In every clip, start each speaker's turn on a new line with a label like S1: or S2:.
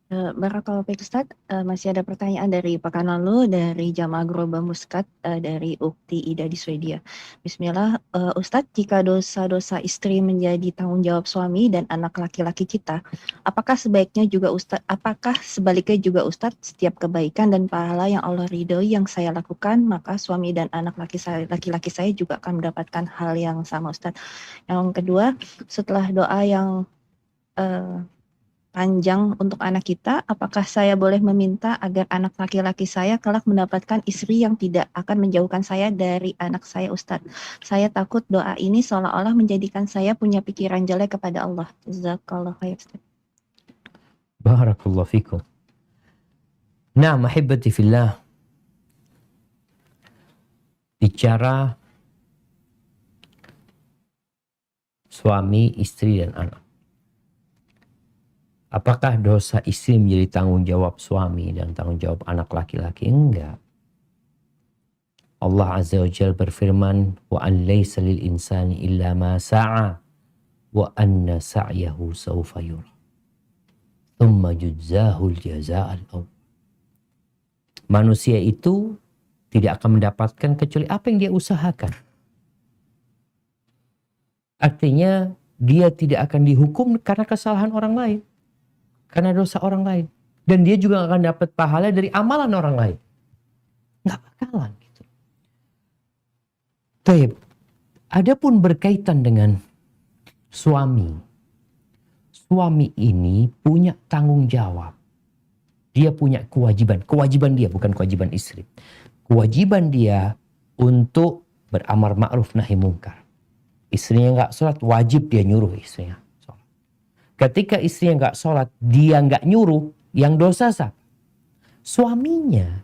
S1: Barakallahu fiik Ustaz, masih ada pertanyaan dari pekan lalu dari Jamaah Groba Muskat, dari Ukti Ida di Swedia. Bismillah, Ustadz, jika dosa-dosa istri menjadi tanggung jawab suami dan anak laki-laki kita, apakah sebaliknya juga Ustadz, setiap kebaikan dan pahala yang Allah ridhoi yang saya lakukan, maka suami dan anak laki-laki saya juga akan mendapatkan hal yang sama Ustadz. Yang kedua, setelah doa yang eh, panjang untuk anak kita, apakah saya boleh meminta agar anak laki-laki saya kelak mendapatkan istri yang tidak akan menjauhkan saya dari anak saya, Ustadz? Saya takut doa ini seolah-olah menjadikan saya punya pikiran jelek kepada Allah. Jazakallah khair, Ustadz.
S2: Barakallahu fikum. Nah, mahibati fillah, bicara suami, istri, dan anak. Apakah dosa istri menjadi tanggung jawab suami dan tanggung jawab anak laki-laki? Enggak. Allah Azza wa Jalla berfirman, wa an laysa lil insani illa ma sa'a wa anna sa'yahu sawfa yura thumma juzahul jaza'al awwal. Manusia itu tidak akan mendapatkan kecuali apa yang dia usahakan. Artinya dia tidak akan dihukum karena kesalahan orang lain, karena dosa orang lain. Dan dia juga akan dapat pahala dari amalan orang lain. Nggak bakalan gitu. Taib. Adapun berkaitan dengan suami. Suami ini punya tanggung jawab. Dia punya kewajiban. Kewajiban dia, bukan kewajiban istri. Kewajiban dia untuk beramar ma'ruf nahi mungkar. Istrinya nggak sholat, wajib dia nyuruh istrinya sholat. Ketika istrinya nggak sholat, dia nggak nyuruh, yang dosa siapa? Suaminya.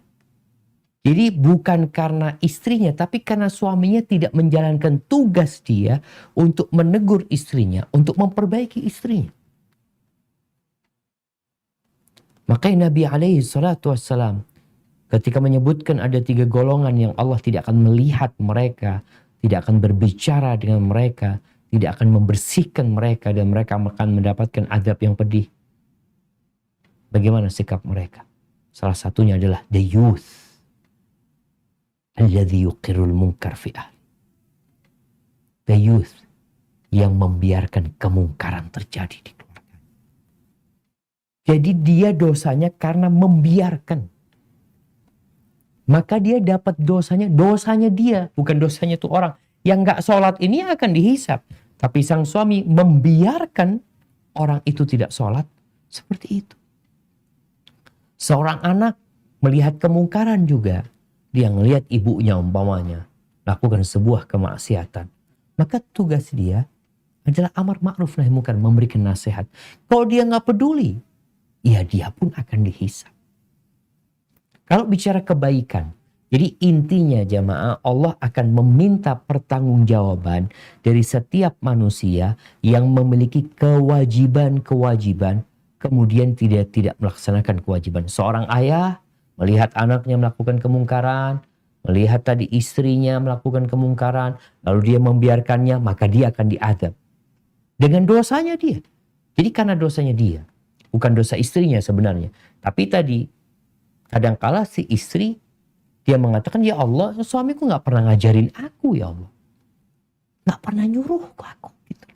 S2: Jadi bukan karena istrinya, tapi karena suaminya tidak menjalankan tugas dia untuk menegur istrinya, untuk memperbaiki istrinya. Makanya Nabi alaihi salatu wassalam ketika menyebutkan ada 3 golongan yang Allah tidak akan melihat mereka, tidak akan berbicara dengan mereka, tidak akan membersihkan mereka, dan mereka akan mendapatkan azab yang pedih. Bagaimana sikap mereka? Salah satunya adalah the youth alladhi yuqirul munkar fi ahli. The youth yang membiarkan kemungkaran terjadi di keluarga. Jadi dia dosanya karena membiarkan. Maka dia dapat dosanya dia, bukan dosanya tuh orang. Yang gak sholat ini akan dihisap. Tapi sang suami membiarkan orang itu tidak sholat, seperti itu. Seorang anak melihat kemungkaran juga. Dia ngelihat ibunya umpamanya lakukan sebuah kemaksiatan. Maka tugas dia adalah amar ma'ruf nahi munkar, memberikan nasihat. Kalau dia gak peduli, ya dia pun akan dihisap. Kalau bicara kebaikan, jadi intinya jamaah, Allah akan meminta pertanggungjawaban dari setiap manusia yang memiliki kewajiban-kewajiban, kemudian tidak melaksanakan kewajiban. Seorang ayah melihat anaknya melakukan kemungkaran, melihat tadi istrinya melakukan kemungkaran, lalu dia membiarkannya, maka dia akan diazab. Dengan dosanya dia. Jadi karena dosanya dia. Bukan dosa istrinya sebenarnya. Tapi tadi, kadangkala si istri, dia mengatakan, ya Allah, suamiku gak pernah ngajarin aku, ya Allah. Gak pernah nyuruh aku. Gitu.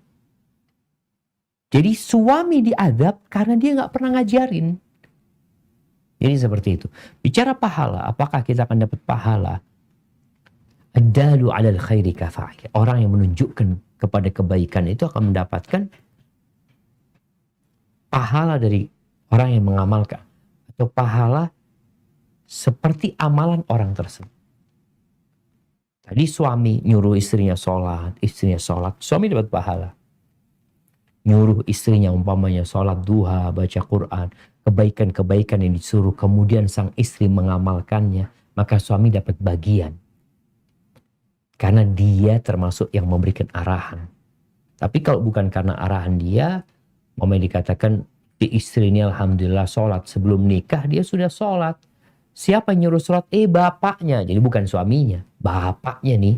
S2: Jadi suami diazab karena dia gak pernah ngajarin. Jadi seperti itu. Bicara pahala, apakah kita akan dapat pahala? Ad-dalu 'alal khairi kafa'il. Orang yang menunjukkan kepada kebaikan itu akan mendapatkan pahala dari orang yang mengamalkan. Atau pahala seperti amalan orang tersebut. Tadi suami nyuruh istrinya sholat, suami dapat pahala. Nyuruh istrinya umpamanya sholat duha, baca Quran, kebaikan-kebaikan yang disuruh, kemudian sang istri mengamalkannya, maka suami dapat bagian. Karena dia termasuk yang memberikan arahan. Tapi kalau bukan karena arahan dia, dikatakan di istri ini alhamdulillah sholat. Sebelum nikah dia sudah sholat. Siapa yang nyuruh sholat? Bapaknya. Jadi bukan suaminya. Bapaknya nih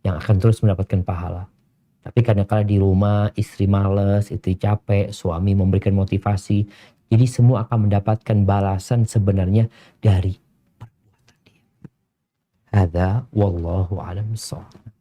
S2: yang akan terus mendapatkan pahala. Tapi kadang-kadang di rumah istri males, istri capek, suami memberikan motivasi. Jadi semua akan mendapatkan balasan sebenarnya dari perbuatan dia. Hadza wallahu a'lam bissawab.